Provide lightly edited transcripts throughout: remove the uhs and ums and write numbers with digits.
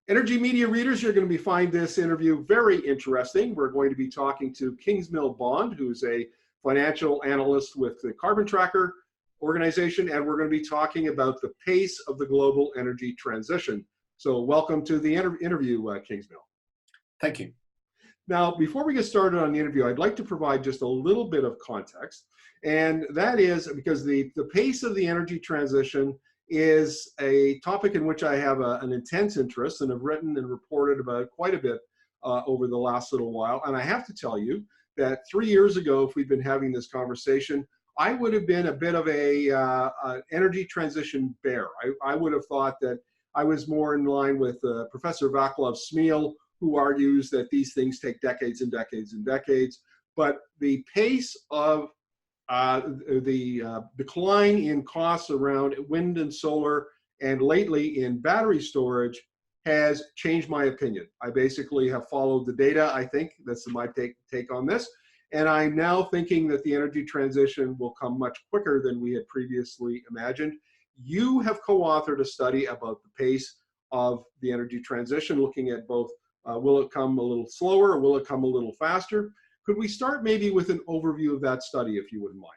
Energy media readers, you're going to find this interview very interesting. We're going to be talking to Kingsmill Bond, who's a financial analyst with the Carbon Tracker organization, and we're going to be talking about the pace of the global energy transition. So welcome to the interview, Kingsmill. Thank you. Now, before we get started on the interview, I'd like to provide just a little bit of context, and that is because the pace of the energy transition is a topic in which I have an intense interest and have written and reported about quite a bit over the last little while. And I have to tell you that 3 years ago, if we'd been having this conversation, I would have been a bit of an energy transition bear. I would have thought that I was more in line with Professor Vaclav Smil, who argues that these things take decades and decades and decades. But the pace of the decline in costs around wind and solar, and lately in battery storage, has changed my opinion. I basically have followed the data. I think that's my take on this. And I'm now thinking that the energy transition will come much quicker than we had previously imagined. You have co-authored a study about the pace of the energy transition, looking at both will it come a little slower or will it come a little faster? Could we start maybe with an overview of that study, if you wouldn't mind?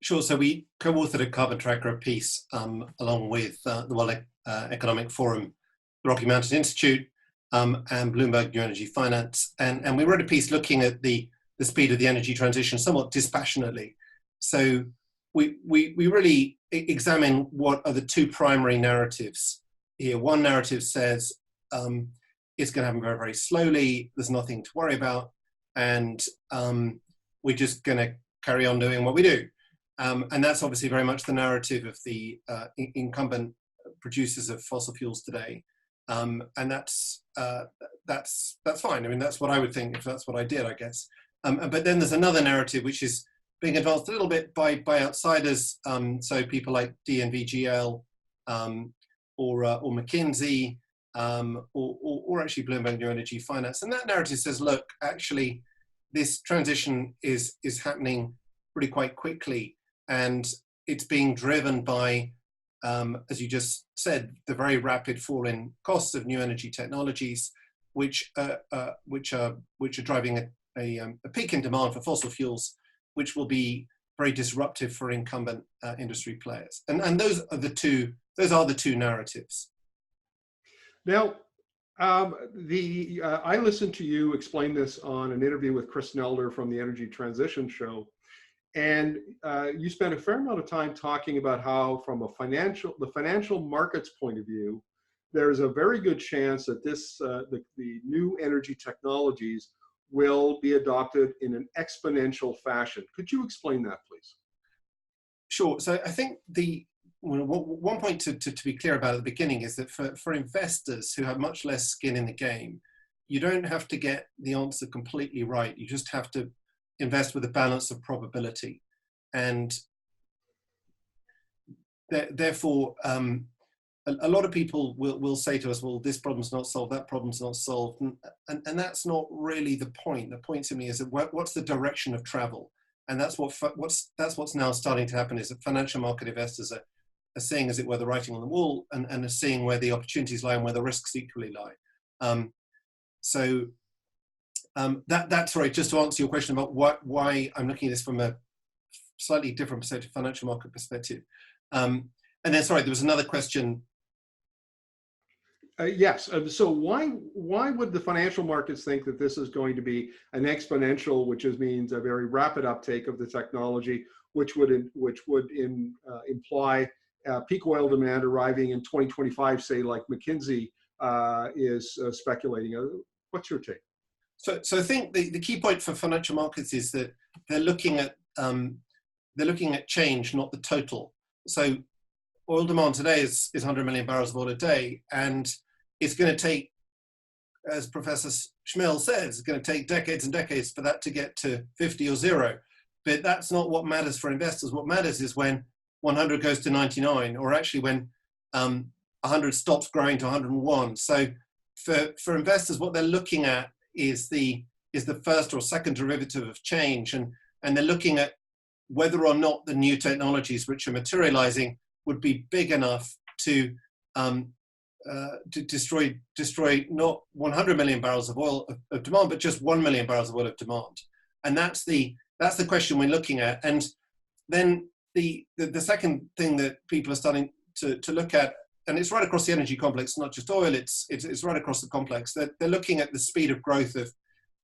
Sure. So we co-authored a Carbon Tracker piece along with the World Economic Forum, the Rocky Mountain Institute, and Bloomberg New Energy Finance. And we wrote a piece looking at the speed of the energy transition somewhat dispassionately. So we really examine what are the two primary narratives here. One narrative says it's going to happen very, very slowly. There's nothing to worry about. And we're just going to carry on doing what we do. And that's obviously very much the narrative of the incumbent producers of fossil fuels today. And that's fine. I mean, that's what I would think if that's what I did, I guess. But then there's another narrative which is being advanced a little bit by outsiders. So people like DNVGL or McKinsey, or actually Bloomberg New Energy Finance. And that narrative says, look, actually, this transition is happening really quite quickly, and it's being driven by, as you just said, the very rapid fall in costs of new energy technologies, which are driving a peak in demand for fossil fuels, which will be very disruptive for incumbent industry players. And those are the two narratives. Now, I listened to you explain this on an interview with Chris Nelder from the Energy Transition Show, and you spent a fair amount of time talking about how, from the financial markets point of view, there's a very good chance that the new energy technologies will be adopted in an exponential fashion. Could you explain that, please? Sure. So I think one point to be clear about at the beginning is that for investors who have much less skin in the game, you don't have to get the answer completely right. You just have to invest with a balance of probability. And therefore, a lot of people will say to us, well, this problem's not solved, that problem's not solved. And that's not really the point. The point to me is that what's the direction of travel? And that's what's now starting to happen, is that financial market investors are seeing, as it were, the writing on the wall, and are seeing where the opportunities lie and where the risks equally lie. That's right. Just to answer your question about why I'm looking at this from a slightly different perspective, financial market perspective. And then, sorry, there was another question. Yes. So why would the financial markets think that this is going to be an exponential, which means a very rapid uptake of the technology, which would imply peak oil demand arriving in 2025, say, like McKinsey is speculating? What's your take? So I think the key point for financial markets is that they're looking at change, not the total. So oil demand today is 100 million barrels of oil a day, and it's going to take, as Professor Smil says, it's going to take decades and decades for that to get to 50 or 0. But that's not what matters for investors. What matters is when 100 goes to 99, or actually when 100 stops growing to 101. So for investors, what they're looking at is the first or second derivative of change, and they're looking at whether or not the new technologies which are materializing would be big enough to destroy not 100 million barrels of oil of demand, but just 1 million barrels of oil of demand. And that's the question we're looking at. And then the second thing that people are starting to look at, and it's right across the energy complex, not just oil, it's right across the complex. They're looking at the speed of growth of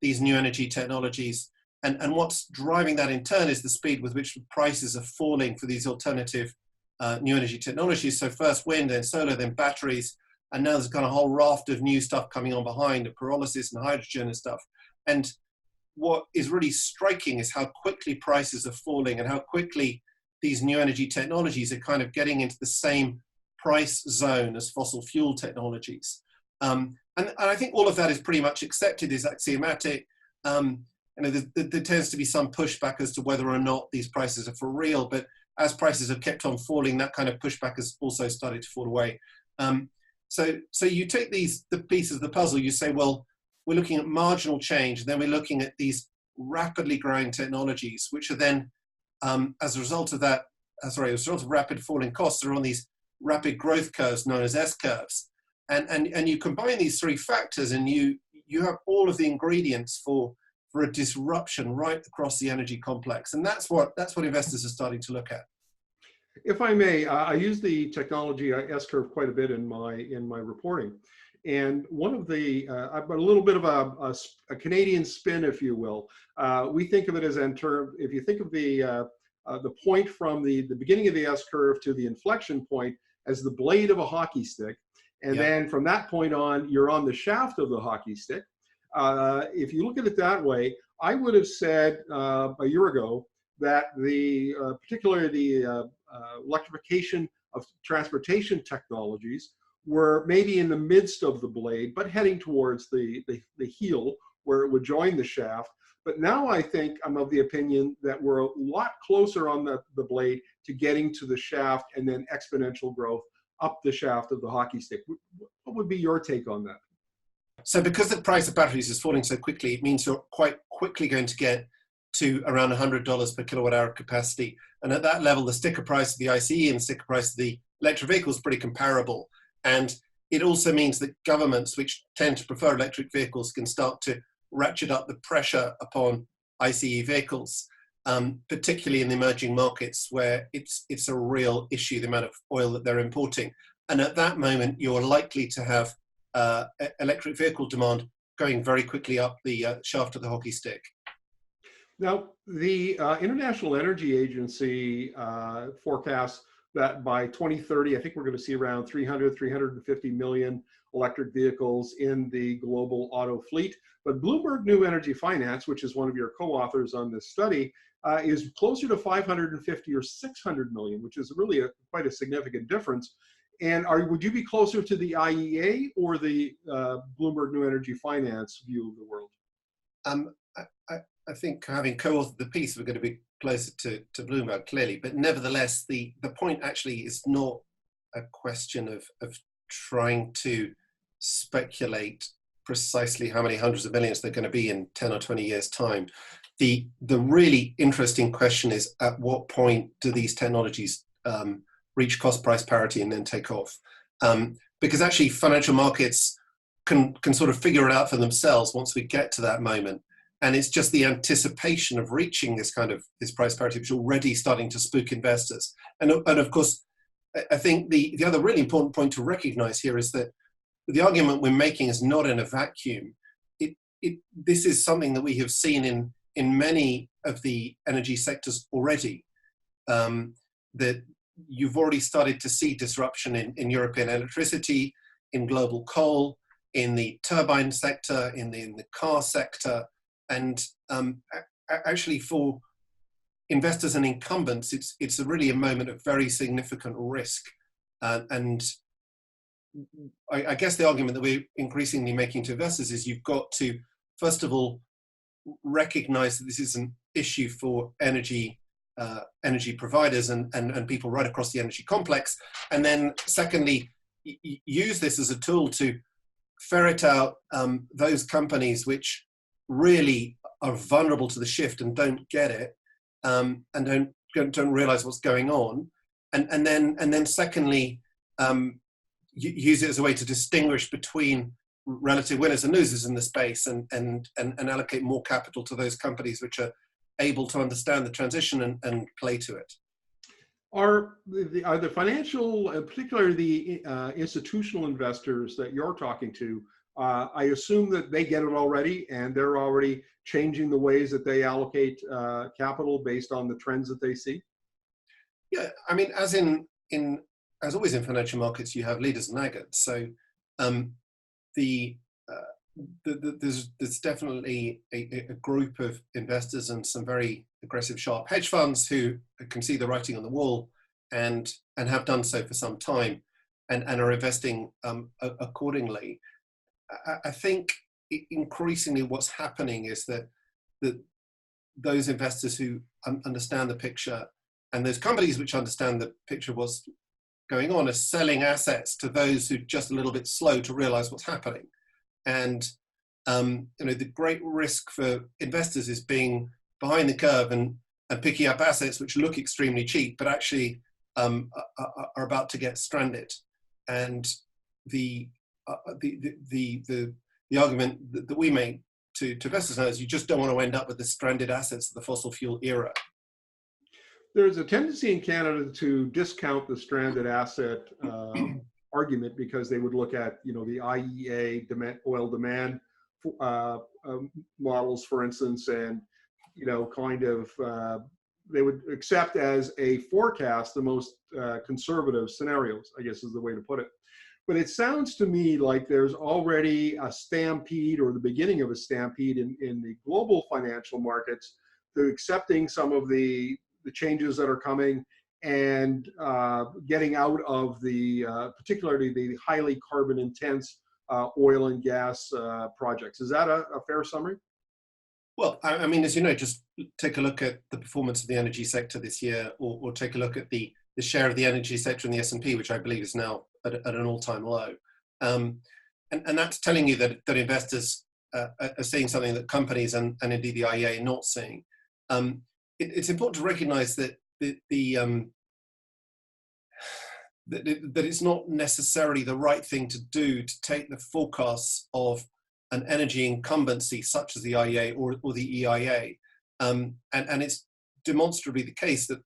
these new energy technologies. And what's driving that in turn is the speed with which prices are falling for these alternative new energy technologies. So first wind, then solar, then batteries. And now there's kind of a whole raft of new stuff coming on behind, pyrolysis and hydrogen and stuff. And what is really striking is how quickly prices are falling and how quickly these new energy technologies are kind of getting into the same price zone as fossil fuel technologies. And I think all of that is pretty much accepted, is axiomatic. There tends to be some pushback as to whether or not these prices are for real, but as prices have kept on falling, that kind of pushback has also started to fall away. So you take the pieces of the puzzle, you say, well, we're looking at marginal change, and then we're looking at these rapidly growing technologies, which are then, as a result of rapid falling costs, are on these rapid growth curves known as S-curves. And you combine these three factors, and you have all of the ingredients for a disruption right across the energy complex. And that's what investors are starting to look at. If I may, I use the technology S-curve quite a bit in my reporting. And one of the, I've got a little bit of a Canadian spin, if you will. We think of it as if you think of the point from the beginning of the S-curve to the inflection point as the blade of a hockey stick. And then from that point on, you're on the shaft of the hockey stick. If you look at it that way, I would have said a year ago that particularly the electrification of transportation technologies were maybe in the midst of the blade, but heading towards the heel where it would join the shaft. But now I think I'm of the opinion that we're a lot closer on the blade to getting to the shaft and then exponential growth up the shaft of the hockey stick. What would be your take on that? So because the price of batteries is falling so quickly, it means you're quite quickly going to get to around $100 per kilowatt hour capacity. And at that level, the sticker price of the ICE and the sticker price of the electric vehicle is pretty comparable. And it also means that governments, which tend to prefer electric vehicles, can start to ratchet up the pressure upon ICE vehicles, particularly in the emerging markets where it's a real issue, the amount of oil that they're importing. And at that moment, you're likely to have electric vehicle demand going very quickly up the shaft of the hockey stick. Now, the International Energy Agency forecasts that by 2030, I think we're going to see around 350 million electric vehicles in the global auto fleet. But Bloomberg New Energy Finance, which is one of your co-authors on this study, is closer to 550 or 600 million, which is really quite a significant difference. And would you be closer to the IEA or the Bloomberg New Energy Finance view of the world? I think having co-authored the piece, we're going to be closer to Bloomberg, clearly. But nevertheless, the point actually is not a question of trying to speculate precisely how many hundreds of millions they're going to be in 10 or 20 years' time. The really interesting question is, at what point do these technologies reach cost price parity and then take off? Because actually financial markets can sort of figure it out for themselves once we get to that moment. And it's just the anticipation of reaching this price parity, which is already starting to spook investors. And of course, I think the other really important point to recognize here is that the argument we're making is not in a vacuum. This is something that we have seen in many of the energy sectors already, that you've already started to see disruption in European electricity, in global coal, in the turbine sector, in the car sector. And actually for investors and incumbents, it's really a moment of very significant risk. And I guess the argument that we're increasingly making to investors is you've got to, first of all, recognize that this is an issue for energy providers and people right across the energy complex. And then secondly, use this as a tool to ferret out those companies which really are vulnerable to the shift and don't get it, and don't realize what's going on. And then secondly, use it as a way to distinguish between relative winners and losers in the space, and allocate more capital to those companies which are able to understand the transition and play to it. Are the financial, particularly the institutional investors that you're talking to, I assume that they get it already and they're already changing the ways that they allocate capital based on the trends that they see? Yeah, I mean, as always in financial markets, you have leaders and laggards. So there's definitely a group of investors and some very aggressive, sharp hedge funds who can see the writing on the wall and have done so for some time, and are investing accordingly. I think increasingly what's happening is that those investors who understand the picture, and those companies which understand the picture of what's going on, are selling assets to those who are just a little bit slow to realize what's happening. And the great risk for investors is being behind the curve and picking up assets which look extremely cheap, but actually are about to get stranded. And the argument that we make to investors now is you just don't want to end up with the stranded assets of the fossil fuel era. There's a tendency in Canada to discount the stranded asset argument because they would look at, the IEA oil demand models, for instance, and they would accept as a forecast the most conservative scenarios, I guess is the way to put it. But it sounds to me like there's already a stampede, or the beginning of a stampede in the global financial markets, to accepting some of the changes that are coming and getting out of the, particularly the highly carbon intense oil and gas projects. Is that a fair summary? Well, I mean, as you know, just take a look at the performance of the energy sector this year, or take a look at the share of the energy sector in the S&P, which I believe is now at an all-time low. And that's telling you that investors are seeing something that companies and indeed the IEA are not seeing. It's important to recognize that that it's not necessarily the right thing to do to take the forecasts of an energy incumbency such as the IEA or the EIA, and it's demonstrably the case that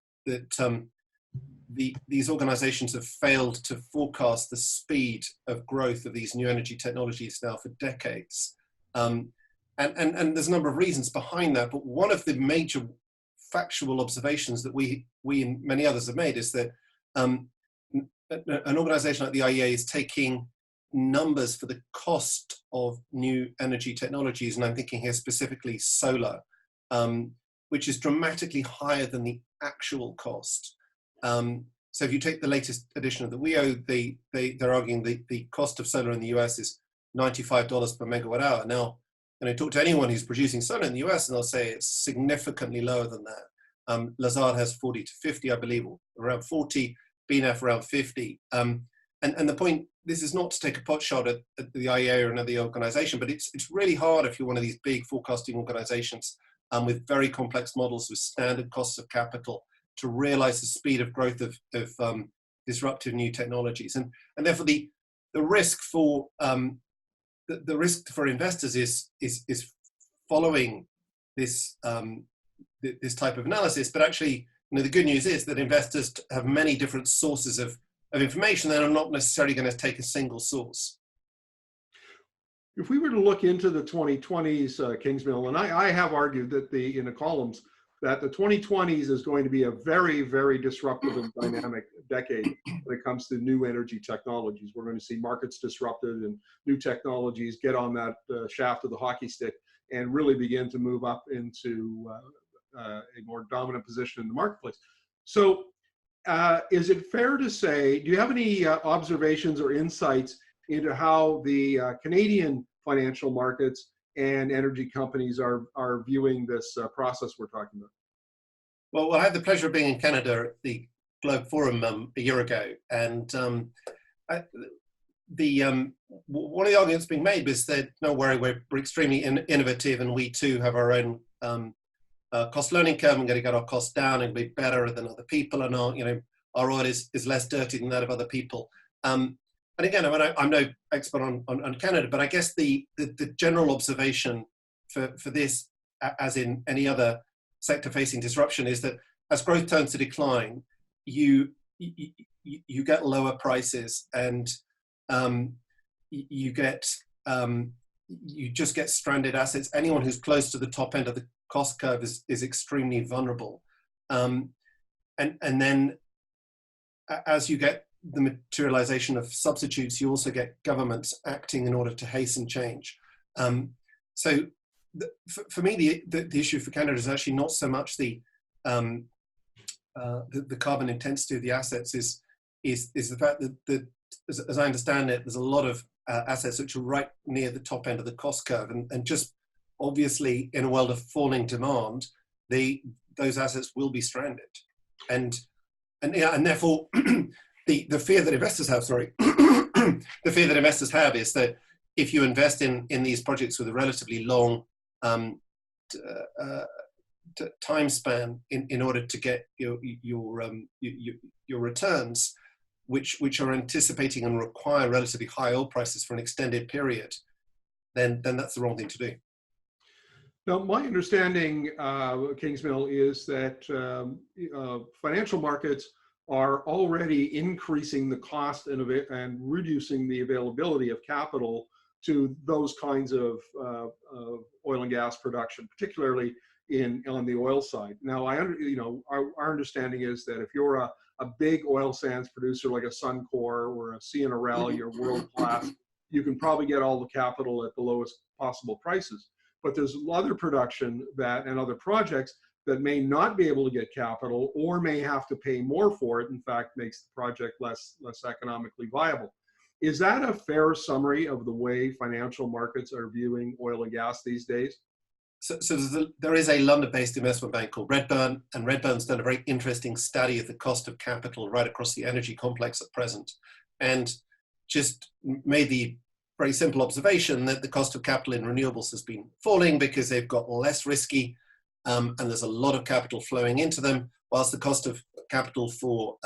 these organizations have failed to forecast the speed of growth of these new energy technologies now for decades. And there's a number of reasons behind that, but one of the major factual observations that we and many others have made is that an organization like the IEA is taking numbers for the cost of new energy technologies, and I'm thinking here specifically solar, which is dramatically higher than the actual cost. So if you take the latest edition of the WEO, they're arguing the cost of solar in the US is $95 per megawatt hour. Now, talk to anyone who's producing solar in the US and they'll say it's significantly lower than that. Lazard has 40 to 50, I believe, or around 40, BNF around 50. And the point, this is not to take a pot shot at the IEA or another organization, but it's really hard if you're one of these big forecasting organizations with very complex models with standard costs of capital to realize the speed of growth of disruptive new technologies. And therefore the risk for the risk for investors is following this this type of analysis. But actually, the good news is that investors have many different sources of information that are not necessarily going to take a single source. If we were to look into the 2020s, Kingsmill, and I have argued that in the columns that the 2020s is going to be a very, very disruptive and dynamic decade when it comes to new energy technologies. We're going to see markets disrupted and new technologies get on that shaft of the hockey stick and really begin to move up into a more dominant position in the marketplace. So is it fair to say, do you have any observations or insights into how the Canadian financial markets and energy companies are viewing this process we're talking about? Well, I had the pleasure of being in Canada at the Globe Forum a year ago, and one of the arguments being made was that, no worry, we're extremely innovative, and we too have our own cost learning curve. I'm going to get our costs down and be better than other people, and our oil is less dirty than that of other people. and again, I mean, I'm no expert on Canada, but I guess the general observation for this, as in any other sector facing disruption, is that as growth turns to decline, you get lower prices, and you just get stranded assets. Anyone who's close to the top end of the cost curve is extremely vulnerable, and then as you get the materialization of substitutes, you also get governments acting in order to hasten change. So for me, the issue for Canada is actually not so much the carbon intensity of the assets, is the fact that as I understand it, there's a lot of assets which are right near the top end of the cost curve, and just obviously in a world of falling demand, those assets will be stranded, and therefore the fear that investors have, the fear that investors have is that if you invest in these projects with a relatively long time span in order to get your returns, which are anticipating and require relatively high oil prices for an extended period, then that's the wrong thing to do. Now, my understanding, Kingsmill, is that financial markets are already increasing the cost and reducing the availability of capital to those kinds of oil and gas production, particularly on the oil side. Now, our understanding is that if you're a big oil sands producer like a Suncor or a CNRL, you're world class, you can probably get all the capital at the lowest possible prices. But there's other production and other projects that may not be able to get capital or may have to pay more for it. In fact, makes the project less economically viable. Is that a fair summary of the way financial markets are viewing oil and gas these days? So there is a London-based investment bank called Redburn, and Redburn's done a very interesting study of the cost of capital right across the energy complex at present, and just made the very simple observation that the cost of capital in renewables has been falling because they've got less risky, and there's a lot of capital flowing into them, whilst the cost of capital for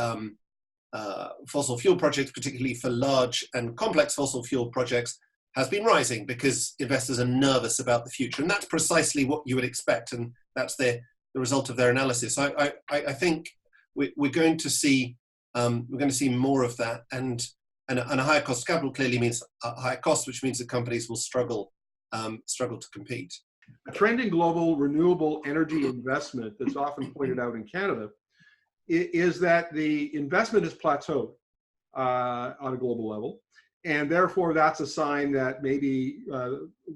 fossil fuel projects, particularly for large and complex fossil fuel projects, has been rising because investors are nervous about the future. And that's precisely what you would expect, and that's the result of their analysis. I think we're going to see more of that, and a higher cost of capital clearly means a higher cost, which means that companies will struggle to compete. A trend in global renewable energy investment that's often pointed out in Canada is that the investment has plateaued on a global level. And therefore, that's a sign that maybe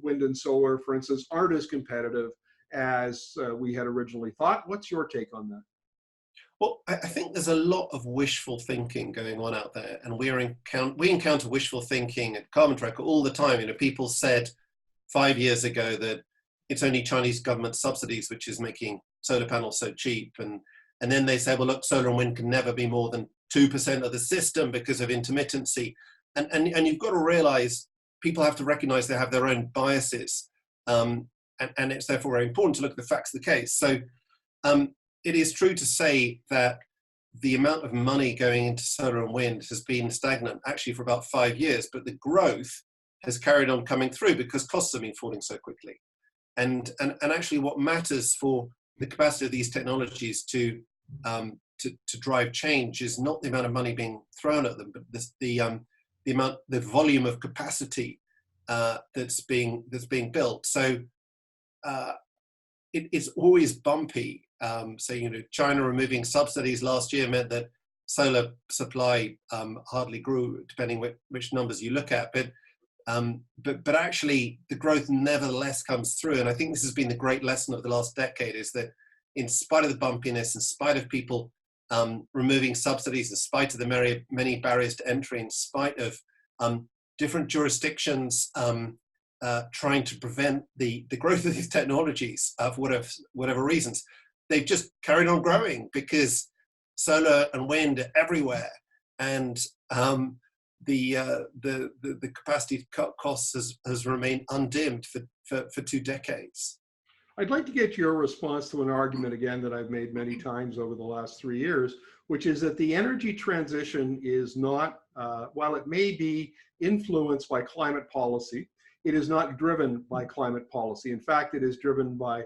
wind and solar, for instance, aren't as competitive as we had originally thought. What's your take on that? Well, I think there's a lot of wishful thinking going on out there, and we encounter wishful thinking at Carbon Tracker all the time. You know, people said 5 years ago that it's only Chinese government subsidies which is making solar panels so cheap, and then they say, well, look, solar and wind can never be more than 2% of the system because of intermittency. And you've got to realize people have to recognize they have their own biases, and it's therefore very important to look at the facts of the case. So it is true to say that the amount of money going into solar and wind has been stagnant actually for about 5 years, but the growth has carried on coming through because costs have been falling so quickly. And actually what matters for the capacity of these technologies to drive change is not the amount of money being thrown at them, but the volume of capacity that's being built. So it's always bumpy. So, you know, China removing subsidies last year meant that solar supply hardly grew, depending which numbers you look at. But actually, the growth nevertheless comes through. And I think this has been the great lesson of the last decade, is that in spite of the bumpiness, in spite of people removing subsidies, in spite of the many barriers to entry, in spite of different jurisdictions trying to prevent the growth of these technologies for whatever reasons, they've just carried on growing because solar and wind are everywhere, and the capacity costs has remained undimmed for 2 decades. I'd like to get your response to an argument again that I've made many times over the last 3 years, which is that the energy transition is not, while it may be influenced by climate policy, it is not driven by climate policy. In fact, it is driven by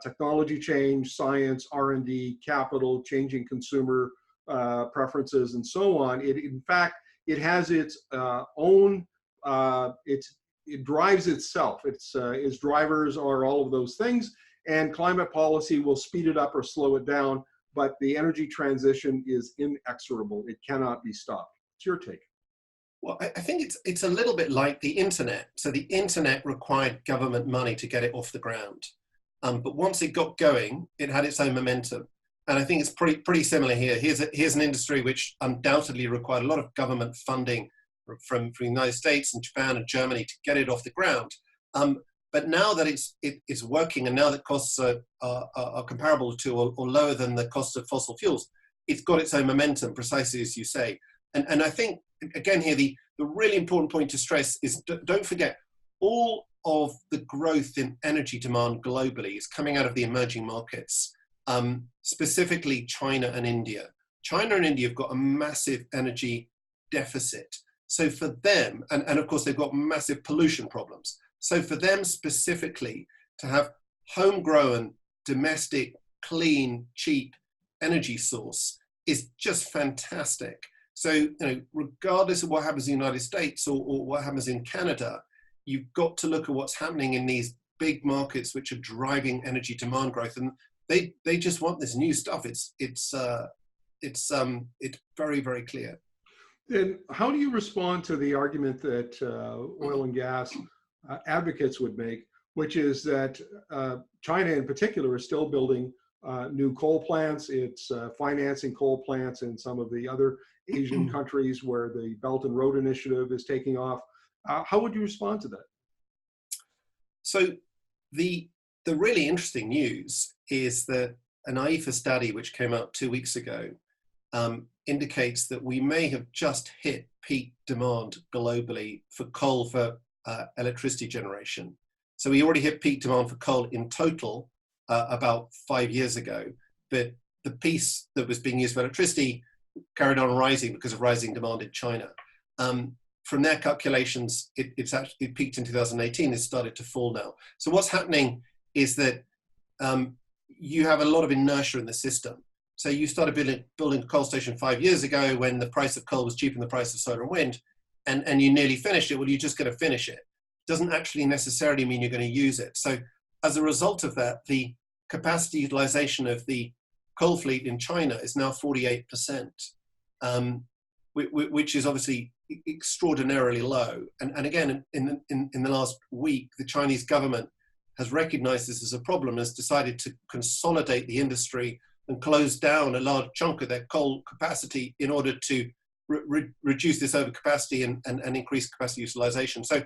technology change, science, R&D, capital, changing consumer preferences, and so on. In fact, it has its own, it drives itself. Its drivers are all of those things, and climate policy will speed it up or slow it down, but the energy transition is inexorable. It cannot be stopped. What's your take? Well, I think it's a little bit like the internet. So the internet required government money to get it off the ground. But once it got going, it had its own momentum. And I think it's pretty similar here. Here's an industry which undoubtedly required a lot of government funding from the United States and Japan and Germany to get it off the ground. But now that it's working, and now that costs are comparable to or lower than the cost of fossil fuels, it's got its own momentum, precisely as you say. And I think, again here, the really important point to stress is don't forget, all of the growth in energy demand globally is coming out of the emerging markets, specifically China and India. China and India have got a massive energy deficit. So for them, and of course they've got massive pollution problems. So for them specifically, to have homegrown, domestic, clean, cheap energy source is just fantastic. So, regardless of what happens in the United States or what happens in Canada, you've got to look at what's happening in these big markets which are driving energy demand growth, and they just want this new stuff. It's very, very clear. Then how do you respond to the argument that oil and gas advocates would make, which is that China in particular is still building new coal plants? It's financing coal plants in some of the other Asian countries where the Belt and Road Initiative is taking off. How would you respond to that? So the really interesting news is that an IEFA study which came out 2 weeks ago indicates that we may have just hit peak demand globally for coal for electricity generation. So we already hit peak demand for coal in total about 5 years ago, but the piece that was being used for electricity carried on rising because of rising demand in China. From their calculations, it peaked in 2018, it's started to fall now. So what's happening is that you have a lot of inertia in the system. So you started building a coal station 5 years ago when the price of coal was cheaper than the price of solar and wind, and you nearly finished it. Well, you're just going to finish it. Doesn't actually necessarily mean you're going to use it. So as a result of that, the capacity utilization of the coal fleet in China is now 48%, which is obviously extraordinarily low. And again, in the last week, the Chinese government has recognized this as a problem, has decided to consolidate the industry and close down a large chunk of their coal capacity in order to reduce this overcapacity and increase capacity utilization. So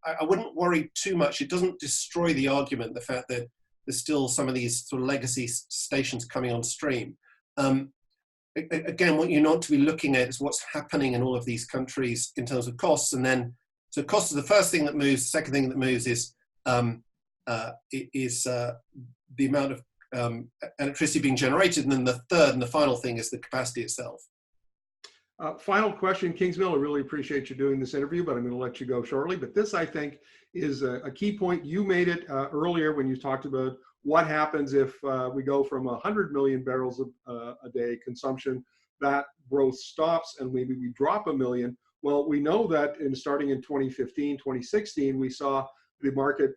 I wouldn't worry too much. It doesn't destroy the argument, the fact that there's still some of these sort of legacy stations coming on stream. Again, what you're not to be looking at is what's happening in all of these countries in terms of costs. And then, so cost is the first thing that moves. The second thing that moves is the amount of electricity being generated. And then the third and the final thing is the capacity itself. Final question, Kingsmill. I really appreciate you doing this interview, but I'm going to let you go shortly. But this, I think, is a key point. You made it earlier when you talked about what happens if we go from 100 million barrels a day consumption, that growth stops, and maybe we drop 1 million. Well, we know that starting in 2015, 2016, we saw the market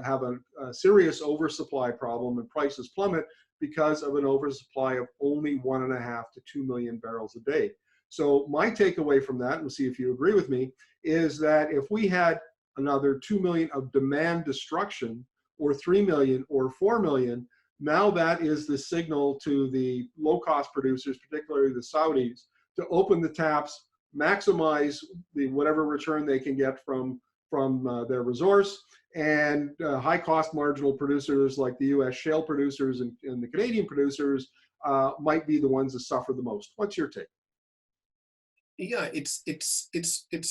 have a serious oversupply problem and prices plummet because of an oversupply of only 1.5 to 2 million barrels a day. So my takeaway from that, and we'll see if you agree with me, is that if we had another 2 million of demand destruction, or 3 million or 4 million, now that is the signal to the low-cost producers, particularly the Saudis, to open the taps, maximize whatever return they can get from their resource, and high-cost marginal producers like the U.S. shale producers and the Canadian producers might be the ones that suffer the most. What's your take? Yeah, it's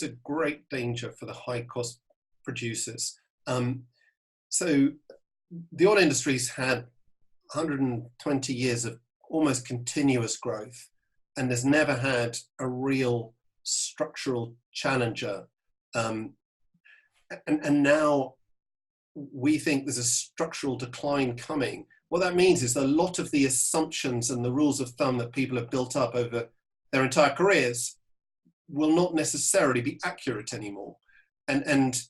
a great danger for the high-cost producers. So the oil industry's had 120 years of almost continuous growth, and there's never had a real structural challenger. And now we think there's a structural decline coming. What that means is a lot of the assumptions and the rules of thumb that people have built up over their entire careers will not necessarily be accurate anymore. And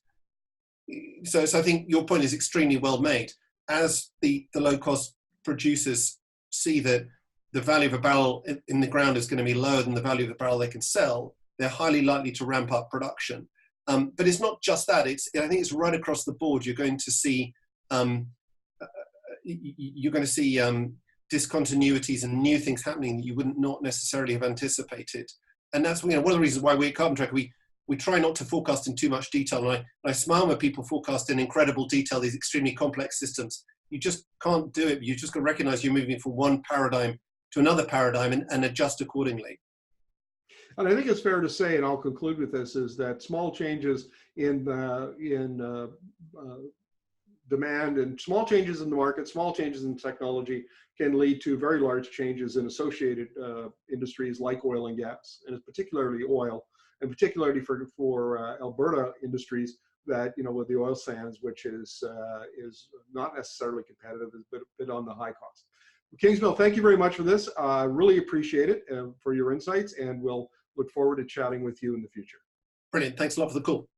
so I think your point is extremely well made. As the low-cost producers see that the value of a barrel in the ground is going to be lower than the value of the barrel they can sell, they're highly likely to ramp up production. But it's not just that. I think it's right across the board. You're going to see discontinuities and new things happening that you wouldn't not necessarily have anticipated. And that's one of the reasons why we at Carbon Tracker, we try not to forecast in too much detail. And I smile when people forecast in incredible detail these extremely complex systems. You just can't do it. You just got to recognize you're moving from one paradigm to another paradigm and adjust accordingly. And I think it's fair to say, and I'll conclude with this, is that small changes in demand and small changes in the market, small changes in technology can lead to very large changes in associated industries like oil and gas, and particularly oil, and particularly for Alberta industries that, with the oil sands, which is not necessarily competitive, is a bit on the high cost. Kingsmill, thank you very much for this. I really appreciate it for your insights, and we'll look forward to chatting with you in the future. Brilliant. Thanks a lot for the call.